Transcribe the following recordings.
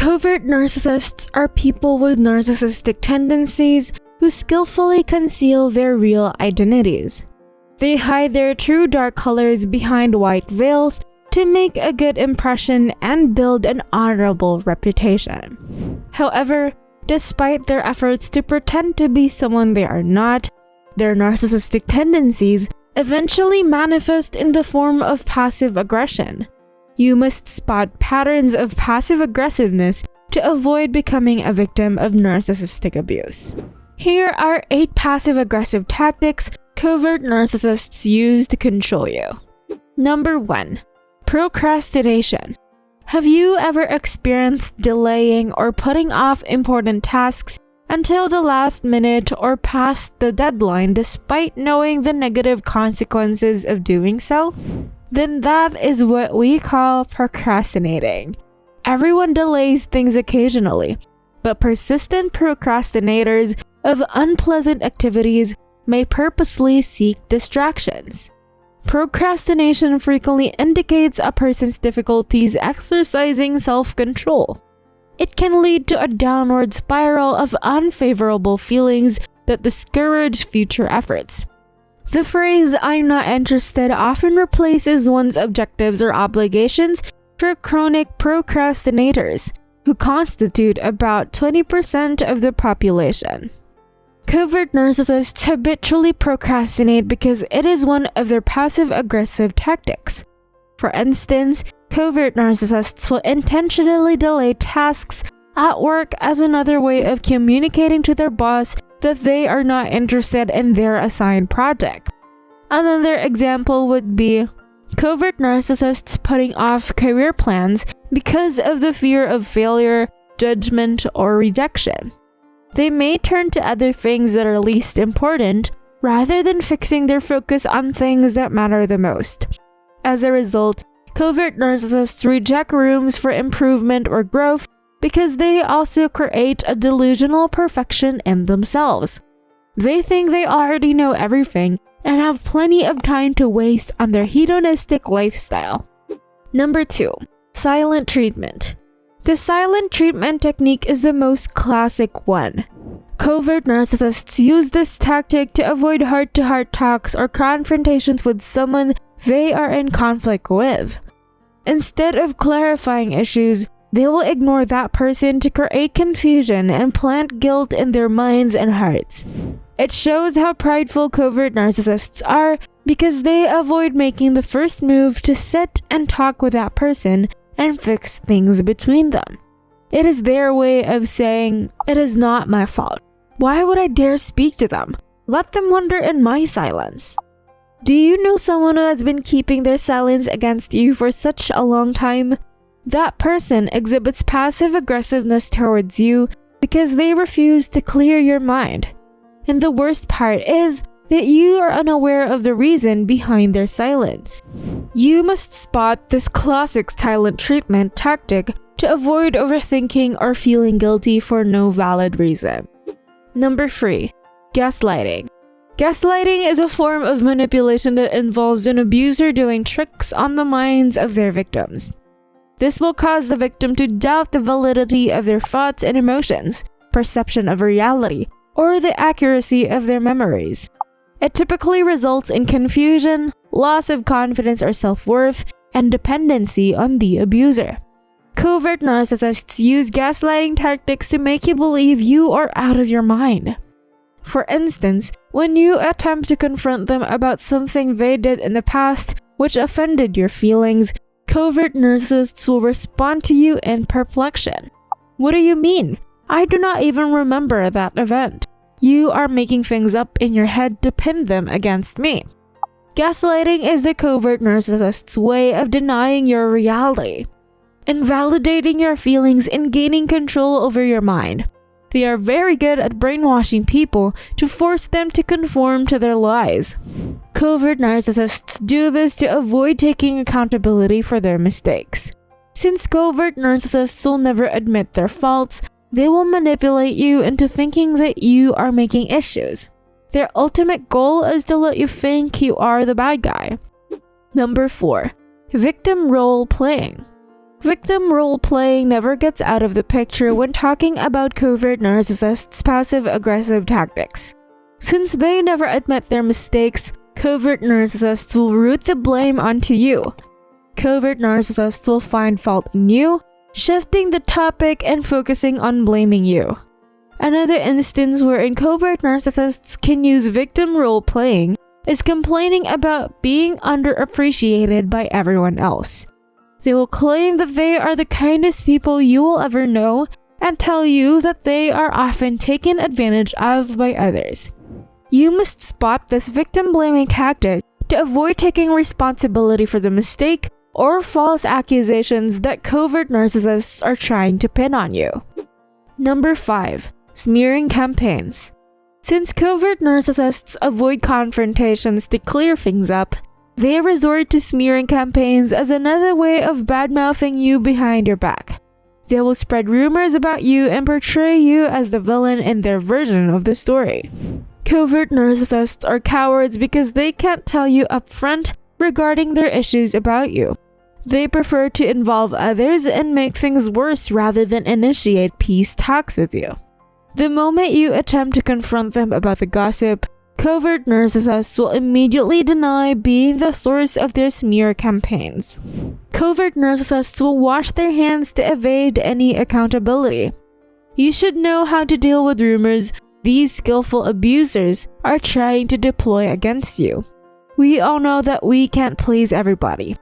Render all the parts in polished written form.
Covert narcissists are people with narcissistic tendencies who skillfully conceal their real identities. They hide their true dark colors behind white veils to make a good impression and build an honorable reputation. However, despite their efforts to pretend to be someone they are not, their narcissistic tendencies eventually manifest in the form of passive aggression. You must spot patterns of passive aggressiveness to avoid becoming a victim of narcissistic abuse. Here are 8 passive-aggressive tactics covert narcissists use to control you. Number 1. Procrastination. Have you ever experienced delaying or putting off important tasks until the last minute or past the deadline despite knowing the negative consequences of doing so? Then that is what we call procrastinating. Everyone delays things occasionally, but persistent procrastinators of unpleasant activities may purposely seek distractions. Procrastination frequently indicates a person's difficulties exercising self-control. It can lead to a downward spiral of unfavorable feelings that discourage future efforts. The phrase "I'm not interested" often replaces one's objectives or obligations for chronic procrastinators, who constitute about 20% of the population. Covert narcissists habitually procrastinate because it is one of their passive-aggressive tactics. For instance, covert narcissists will intentionally delay tasks at work as another way of communicating to their boss that they are not interested in their assigned project. Another example would be covert narcissists putting off career plans because of the fear of failure, judgment, or rejection. They may turn to other things that are least important rather than fixing their focus on things that matter the most. As a result, covert narcissists reject rooms for improvement or growth because they also create a delusional perfection in themselves. They think they already know everything and have plenty of time to waste on their hedonistic lifestyle. Number 2. Silent treatment. The silent treatment technique is the most classic one. Covert narcissists use this tactic to avoid heart-to-heart talks or confrontations with someone they are in conflict with. Instead of clarifying issues, they will ignore that person to create confusion and plant guilt in their minds and hearts. It shows how prideful covert narcissists are because they avoid making the first move to sit and talk with that person and fix things between them. It is their way of saying, "It is not my fault. Why would I dare speak to them? Let them wonder in my silence." Do you know someone who has been keeping their silence against you for such a long time? That person exhibits passive aggressiveness towards you because they refuse to clear your mind. And the worst part is that you are unaware of the reason behind their silence. You must spot this classic silent treatment tactic to avoid overthinking or feeling guilty for no valid reason. Number 3. Gaslighting. Gaslighting is a form of manipulation that involves an abuser doing tricks on the minds of their victims. This will cause the victim to doubt the validity of their thoughts and emotions, perception of reality, or the accuracy of their memories. It typically results in confusion, loss of confidence or self-worth, and dependency on the abuser. Covert narcissists use gaslighting tactics to make you believe you are out of your mind. For instance, when you attempt to confront them about something they did in the past which offended your feelings, covert narcissists will respond to you in perplexion. "What do you mean? I do not even remember that event. You are making things up in your head to pin them against me." Gaslighting is the covert narcissist's way of denying your reality, invalidating your feelings, and gaining control over your mind. They are very good at brainwashing people to force them to conform to their lies. Covert narcissists do this to avoid taking accountability for their mistakes. Since covert narcissists will never admit their faults, they will manipulate you into thinking that you are making issues. Their ultimate goal is to let you think you are the bad guy. Number 4. Victim role playing. Victim role-playing never gets out of the picture when talking about covert narcissists' passive-aggressive tactics. Since they never admit their mistakes, covert narcissists will root the blame onto you. Covert narcissists will find fault in you, shifting the topic and focusing on blaming you. Another instance wherein covert narcissists can use victim role-playing is complaining about being underappreciated by everyone else. They will claim that they are the kindest people you will ever know and tell you that they are often taken advantage of by others. You must spot this victim-blaming tactic to avoid taking responsibility for the mistake or false accusations that covert narcissists are trying to pin on you. Number 5. Smearing campaigns. Since covert narcissists avoid confrontations to clear things up, they resort to smearing campaigns as another way of bad-mouthing you behind your back. They will spread rumors about you and portray you as the villain in their version of the story. Covert narcissists are cowards because they can't tell you upfront regarding their issues about you. They prefer to involve others and make things worse rather than initiate peace talks with you. The moment you attempt to confront them about the gossip, covert narcissists will immediately deny being the source of their smear campaigns. Covert narcissists will wash their hands to evade any accountability. You should know how to deal with rumors these skillful abusers are trying to deploy against you. We all know that we can't please everybody.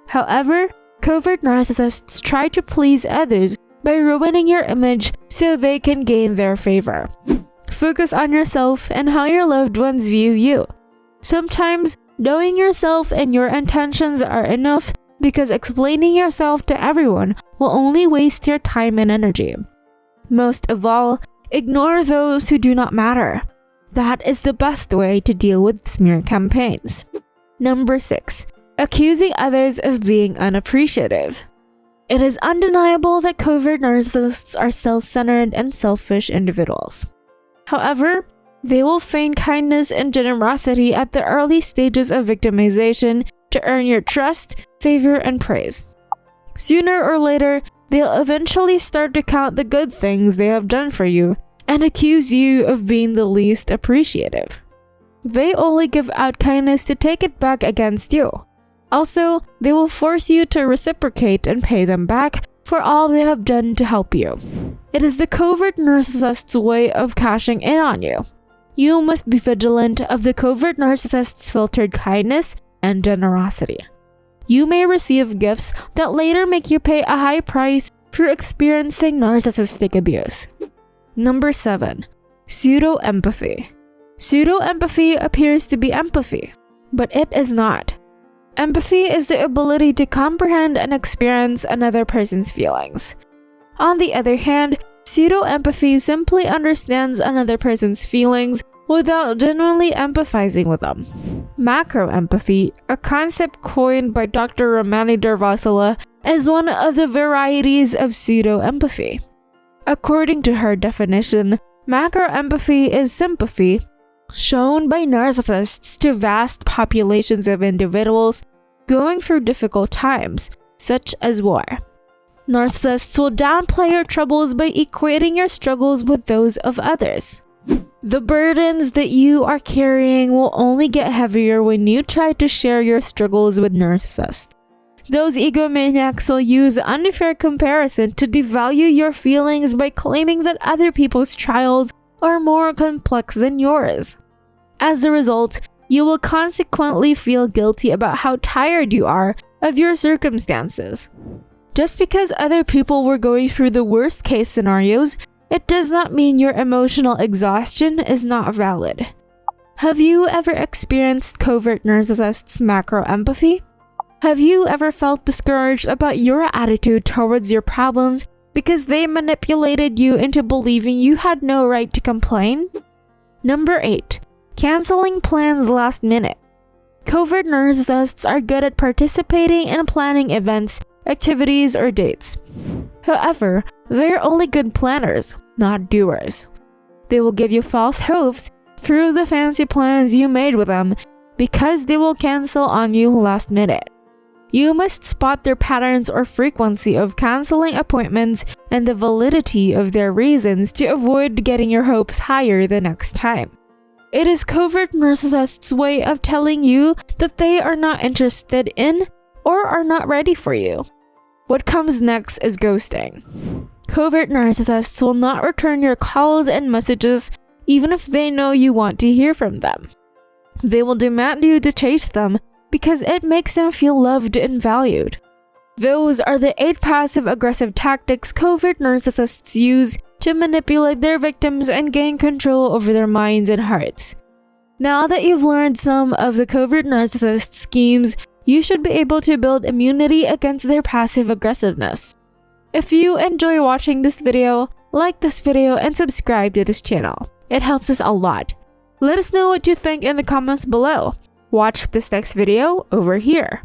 However, covert narcissists try to please others by ruining your image so they can gain their favor. Focus on yourself and how your loved ones view you. Sometimes, knowing yourself and your intentions are enough because explaining yourself to everyone will only waste your time and energy. Most of all, ignore those who do not matter. That is the best way to deal with smear campaigns. Number 6. Accusing others of being unappreciative. It is undeniable that covert narcissists are self-centered and selfish individuals. However, they will feign kindness and generosity at the early stages of victimization to earn your trust, favor, and praise. Sooner or later, they'll eventually start to count the good things they have done for you and accuse you of being the least appreciative. They only give out kindness to take it back against you. Also, they will force you to reciprocate and pay them back for all they have done to help you. It is the covert narcissist's way of cashing in on you. You must be vigilant of the covert narcissist's filtered kindness and generosity. You may receive gifts that later make you pay a high price for experiencing narcissistic abuse. Number 7. Pseudo-Empathy. Pseudo-empathy appears to be empathy, but it is not. Empathy is the ability to comprehend and experience another person's feelings. On the other hand, pseudo-empathy simply understands another person's feelings without genuinely empathizing with them. Macro-empathy, a concept coined by Dr. Romani Darvasala, is one of the varieties of pseudo-empathy. According to her definition, macro-empathy is sympathy shown by narcissists to vast populations of individuals going through difficult times, such as war. Narcissists will downplay your troubles by equating your struggles with those of others. The burdens that you are carrying will only get heavier when you try to share your struggles with narcissists. Those egomaniacs will use unfair comparison to devalue your feelings by claiming that other people's trials are more complex than yours. As a result, you will consequently feel guilty about how tired you are of your circumstances. Just because other people were going through the worst case scenarios, it does not mean your emotional exhaustion is not valid. Have you ever experienced covert narcissists' macro-empathy? Have you ever felt discouraged about your attitude towards your problems because they manipulated you into believing you had no right to complain? Number 8. Canceling plans last minute. Covert narcissists are good at participating in planning events, activities, or dates. However, they're only good planners, not doers. They will give you false hopes through the fancy plans you made with them because they will cancel on you last minute. You must spot their patterns or frequency of canceling appointments and the validity of their reasons to avoid getting your hopes higher the next time. It is covert narcissists' way of telling you that they are not interested in or are not ready for you. What comes next is ghosting. Covert narcissists will not return your calls and messages even if they know you want to hear from them. They will demand you to chase them because it makes them feel loved and valued. Those are the 8 passive-aggressive tactics covert narcissists use to manipulate their victims and gain control over their minds and hearts. Now that you've learned some of the covert narcissist schemes, you should be able to build immunity against their passive aggressiveness. If you enjoy watching this video, like this video and subscribe to this channel. It helps us a lot. Let us know what you think in the comments below. Watch this next video over here.